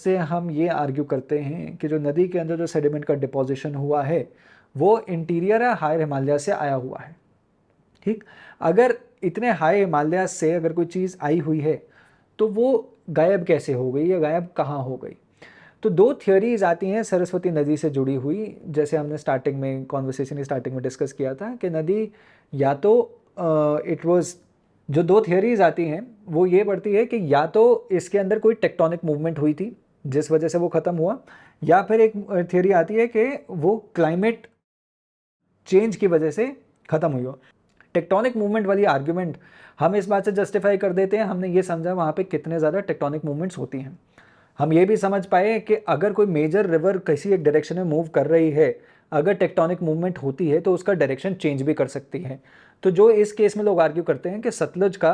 से हम ये आर्ग्यू करते हैं कि जो नदी के अंदर जो सेडिमेंट का डिपोजिशन हुआ है वो इंटीरियर या हायर हिमालय से आया हुआ है। ठीक, अगर इतने हाई हिमालय से अगर कोई चीज़ आई हुई है तो वो गायब कैसे हो गई या गायब कहाँ हो गई? तो दो थियोरीज आती हैं सरस्वती नदी से जुड़ी हुई, जैसे हमने स्टार्टिंग में कॉन्वर्सेशन की स्टार्टिंग में डिस्कस किया था कि नदी या तो इट वाज, जो दो थियोरीज आती हैं वो ये पड़ती है कि या तो इसके अंदर कोई टेक्टोनिक मूवमेंट हुई थी जिस वजह से वो ख़त्म हुआ, या फिर एक थियोरी आती है कि वो क्लाइमेट चेंज की वजह से ख़त्म हुई हो। टेक्टोनिक मूवमेंट वाली आर्ग्यूमेंट हम इस बात से जस्टिफाई कर देते हैं, हमने ये समझा वहाँ पे कितने ज़्यादा टेक्टोनिक मूवमेंट्स होती हैं। हम ये भी समझ पाए कि अगर कोई मेजर रिवर किसी एक डायरेक्शन में मूव कर रही है, अगर टेक्टोनिक मूवमेंट होती है तो उसका डायरेक्शन चेंज भी कर सकती है। तो जो इस केस में लोग आर्ग्यू करते हैं कि सतलज का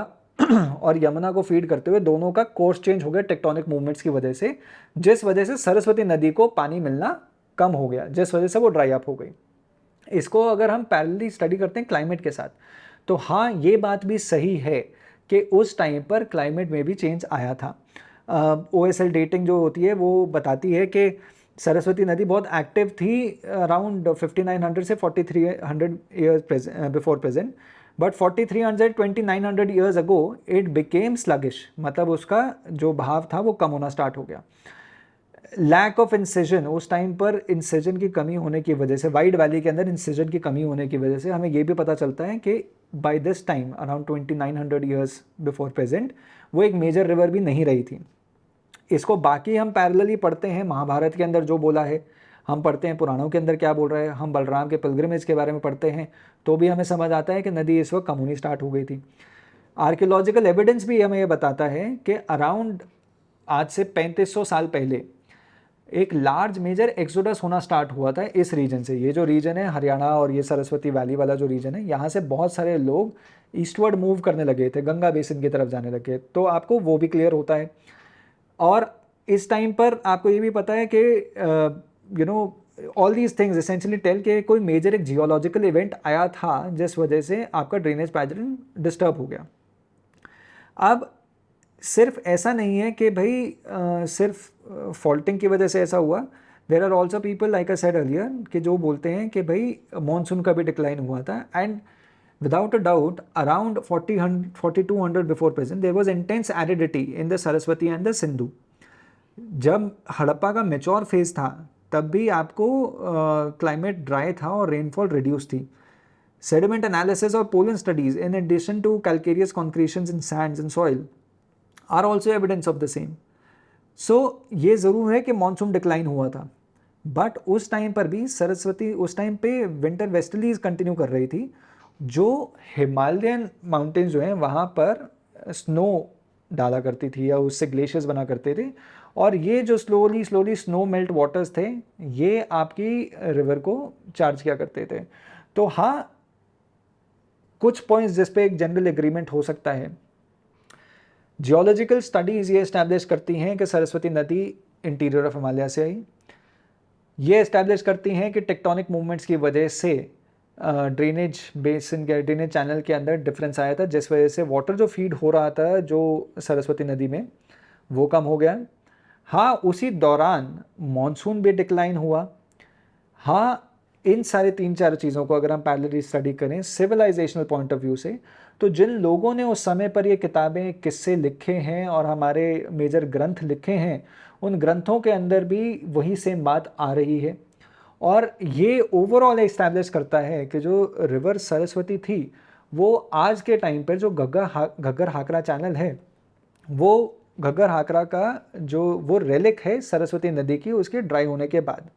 और यमुना को फीड करते हुए दोनों का कोर्स चेंज हो गया टेक्टोनिक मूवमेंट्स की वजह से, जिस वजह से सरस्वती नदी को पानी मिलना कम हो गया, जिस वजह से वो ड्राई अप हो गई। इसको अगर हम पैरेलली स्टडी करते हैं क्लाइमेट के साथ, तो हाँ ये बात भी सही है कि उस टाइम पर क्लाइमेट में भी चेंज आया था। OSL डेटिंग जो होती है वो बताती है कि सरस्वती नदी बहुत एक्टिव थी अराउंड 5900 से 4300 years before present, but 4300 2900 years ago it became sluggish, मतलब उसका जो बहाव था वो कम होना स्टार्ट हो गया। लैक ऑफ इंसिजन, उस टाइम पर इंसिजन की कमी होने की वजह से, वाइड वैली के अंदर इंसिजन की कमी होने की वजह से हमें ये भी पता चलता है कि by this time around 2900 years before present वो एक मेजर रिवर भी नहीं रही थी। इसको बाकी हम पैरेलली पढ़ते हैं, महाभारत के अंदर जो बोला है हम पढ़ते हैं, पुराणों के अंदर क्या बोल रहा है, हम बलराम के पिलग्रिमेज के बारे में पढ़ते हैं, तो भी हमें समझ आता है कि नदी इस वक्त कम होनी स्टार्ट हो गई थी। आर्कियोलॉजिकल एविडेंस भी हमें ये बताता है कि अराउंड आज से 3500 साल पहले एक लार्ज मेजर एक्सोडस होना स्टार्ट हुआ था इस रीजन से। ये जो रीजन है हरियाणा और ये सरस्वती वैली वाला जो रीजन है, यहाँ से बहुत सारे लोग ईस्टवर्ड मूव करने लगे थे, गंगा बेसिन की तरफ जाने लगे, तो आपको वो भी क्लियर होता है। और इस टाइम पर आपको ये भी पता है कि you know all these things essentially tell के कोई मेजर एक जियोलॉजिकल इवेंट आया था जिस वजह से आपका ड्रेनेज पैटर्न डिस्टर्ब हो गया। अब सिर्फ ऐसा नहीं है कि भाई सिर्फ फॉल्टिंग की वजह से ऐसा हुआ, there are also people like I said earlier कि जो बोलते हैं कि भाई मानसून का भी डिक्लाइन हुआ था, and without a doubt around 4200 before present there was intense aridity in the Saraswati and the Sindhu। जब हड़प्पा का मेच्योर फेज था तब भी आपको क्लाइमेट ड्राई था और रेनफॉल रिड्यूस थी। सेडिमेंट एनालिसिस और pollen studies in addition to calcareous concretions in sands and soil are also evidence of the same. So ये ज़रूर है कि मानसून डिक्लाइन हुआ था, बट उस टाइम पर भी सरस्वती, उस टाइम पे विंटर वेस्टर्लीज कंटिन्यू कर रही थी। जो हिमालयन माउंटेन्स जो हैं वहाँ पर स्नो डाला करती थी या उससे ग्लेशियर्स बना करते थे, और ये जो slowly slowly snow melt waters थे ये आपकी रिवर को चार्ज किया करते थे। तो हाँ, कुछ पॉइंट्स जिस पे एक जनरल एग्रीमेंट हो सकता है। जियोलॉजिकल स्टडीज़ ये इस्टेब्लिश करती हैं कि सरस्वती नदी इंटीरियर ऑफ हिमालय से आई। ये इस्टेब्लिश करती हैं कि टेक्टोनिक मूवमेंट्स की वजह से ड्रेनेज बेसिन के, ड्रेनेज चैनल के अंदर डिफरेंस आया था, जिस वजह से वाटर जो फीड हो रहा था जो सरस्वती नदी में वो कम हो गया। हाँ, उसी दौरान मॉनसून भी डिक्लाइन हुआ। हाँ, इन सारे 3-4 चीज़ों को अगर हम पैरेलली स्टडी करें सिविलाइजेशनल पॉइंट ऑफ व्यू से, तो जिन लोगों ने उस समय पर ये किताबें, किस्से लिखे हैं और हमारे मेजर ग्रंथ लिखे हैं, उन ग्रंथों के अंदर भी वही सेम बात आ रही है। और ये ओवरऑल इस्टेब्लिश करता है कि जो रिवर सरस्वती थी वो आज के टाइम पर जो घग्गर हाकरा चैनल है, वो घग्गर हाकरा का जो वो रेलिक है सरस्वती नदी की उसके ड्राई होने के बाद।